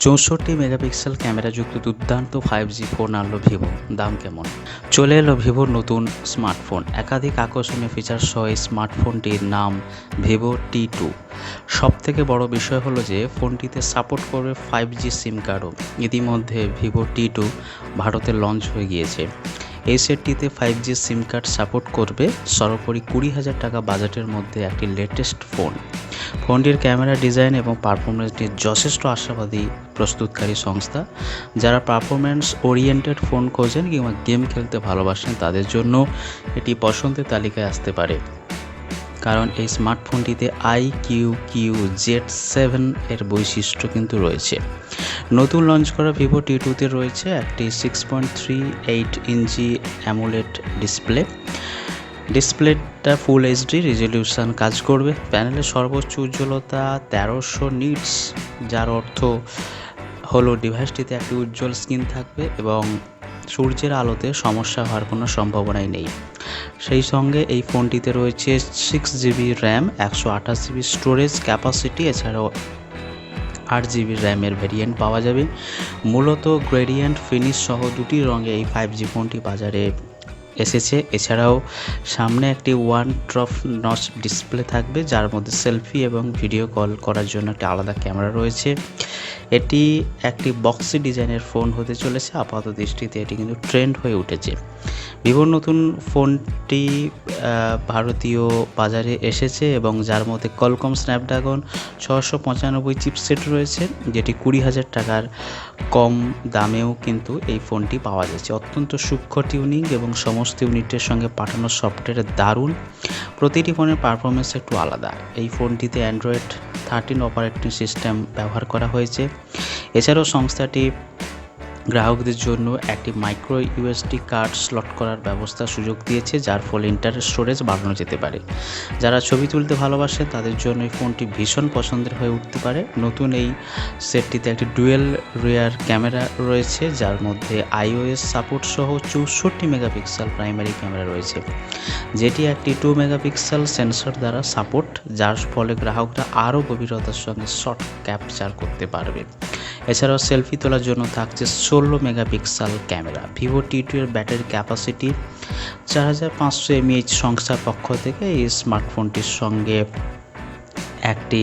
64 megapixel ক্যামেরাযুক্ত দুর্দান্ত 5G phone আনলো Vivo. দাম কেমন? চলে এলো ভিভোর নতুন স্মার্টফোন। একাধিক আকর্ষণীয় ফিচার সহ এই স্মার্টফোনটির নাম ভিভো T2। সবথেকে বড় বিষয় হলো যে ফোনটিতে সাপোর্ট করবে 5G সিম কার্ডও। ইতিমধ্যে ভিভো T2 ভারতে লঞ্চ হয়ে গিয়েছে। এই সেটটিতে 5G সিম কার্ড সাপোর্ট করবে। সর্বোপরি 20,000 টাকা বাজেটের মধ্যে একটি লেটেস্ট ফোন। ফোনটির ক্যামেরা ডিজাইন এবং পারফরমেন্স নিয়ে যথেষ্ট আশাবাদী প্রস্তুতকারী সংস্থা। যারা পারফরমেন্স ওরিয়েন্টেড ফোন খোঁজেন কিংবা গেম খেলতে ভালোবাসেন তাদের জন্য এটি পছন্দের তালিকায় আসতে পারে, কারণ এই স্মার্টফোনটিতে IQQZ7 এর বৈশিষ্ট্য কিন্তু রয়েছে। নতুন লঞ্চ করা ভিভো T2তে রয়েছে একটি 6.38 ইঞ্চি অ্যামোলেড ডিসপ্লেটা ফুল HD রেজলিউশন কাজ করবে। প্যানেলের সর্বোচ্চ উজ্জ্বলতা 1300 নিটস, যার অর্থ হলো ডিভাইসটিতে একটি উজ্জ্বল স্ক্রিন থাকবে এবং সূর্যের আলোতে সমস্যা হওয়ার কোনো সম্ভাবনাই নেই। সেই সঙ্গে এই ফোনটিতে রয়েছে 6GB RAM, 128GB storage capacity, এছাড়াও 8GB র্যামের ভেরিয়েন্ট পাওয়া যাবে। মূলত গ্রেডিয়েন্ট ফিনিশ সহ দুটি রঙে এই 5G ফোনটি বাজারে এসেছে। এছাড়াও সামনে একটি ওয়ান ড্রপ নচ ডিসপ্লে থাকবে, যার মধ্যে সেলফি এবং ভিডিও কল করার জন্য একটি আলাদা ক্যামেরা রয়েছে। এটি একটি বক্সি ডিজাইনের ফোন হতে চলেছে। আপাত দৃষ্টিতে এটি কিন্তু ট্রেন্ড হয়ে উঠেছে। ভিভোর নতুন ফোনটি ভারতীয় বাজারে এসেছে এবং যার মধ্যে কলকম স্ন্যাপড্রাগন 695 চিপসেট রয়েছে, যেটি 20,000 টাকার কম দামেও কিন্তু এই ফোনটি পাওয়া যাচ্ছে। অত্যন্ত সূক্ষ্ম টিউনিং এবং সমস্ত ইউনিটের সঙ্গে পাঠানো সফটওয়্যার দারুণ। প্রতিটি ফোনের পারফরমেন্স একটু আলাদা। এই ফোনটিতে অ্যান্ড্রয়েড 13 অপারেটিং সিস্টেম ব্যবহার করা হয়েছে। এছাড়াও সংস্থাটি গ্রাহকদের জন্য একটি মাইক্রো USB কার্ড স্লট করার ব্যবস্থা সুযোগ দিয়েছে, যার ফলে ইন্টারনাল স্টোরেজ বাড়ানো যেতে পারে। যারা ছবি তুলতে ভালোবাসে তাদের জন্য এই ফোনটি ভীষণ পছন্দের হয়ে উঠতে পারে। নতুন এই সেটটিতে একটি ডুয়েল রিয়ার ক্যামেরা রয়েছে, যার মধ্যে OIS সাপোর্ট সহ 64 মেগাপিক্সেল প্রাইমারি ক্যামেরা রয়েছে, যেটি একটি 2 মেগাপিক্সেল সেন্সর দ্বারা সাপোর্ট, যার ফলে গ্রাহকরা আরও গভীরতার সঙ্গে শট ক্যাপচার করতে পারবে। এছাড়াও সেলফি তোলার জন্য থাকছে 16 মেগাপিক্সেল ক্যামেরা। ভিভো T2 এর ব্যাটারি ক্যাপাসিটি 4500 mAh। সংস্থার পক্ষ থেকে এই স্মার্টফোনটির সঙ্গে একটি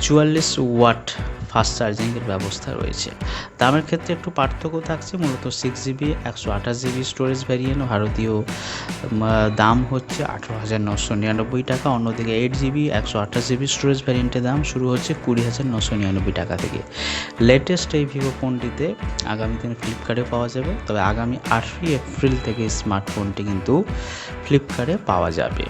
44 ওয়াট ফাস্ট চার্জিংয়ের ব্যবস্থা রয়েছে। দামের ক্ষেত্রে একটু পার্থক্য থাকছে। মূলত 6GB 128GB স্টোরেজ ভ্যারিয়েন্ট ভারতীয় দাম হচ্ছে 18,999 টাকা। অন্যদিকে 8GB 128GB স্টোরেজ ভ্যারিয়েন্টের দাম শুরু হচ্ছে 20,999 টাকা থেকে। লেটেস্ট এই ভিভো ফোনটিতে আগামী দিনে ফ্লিপকার্টে পাওয়া যাবে, তবে আগামী 8 এপ্রিল থেকে স্মার্টফোনটি কিন্তু ফ্লিপকার্টে পাওয়া যাবে।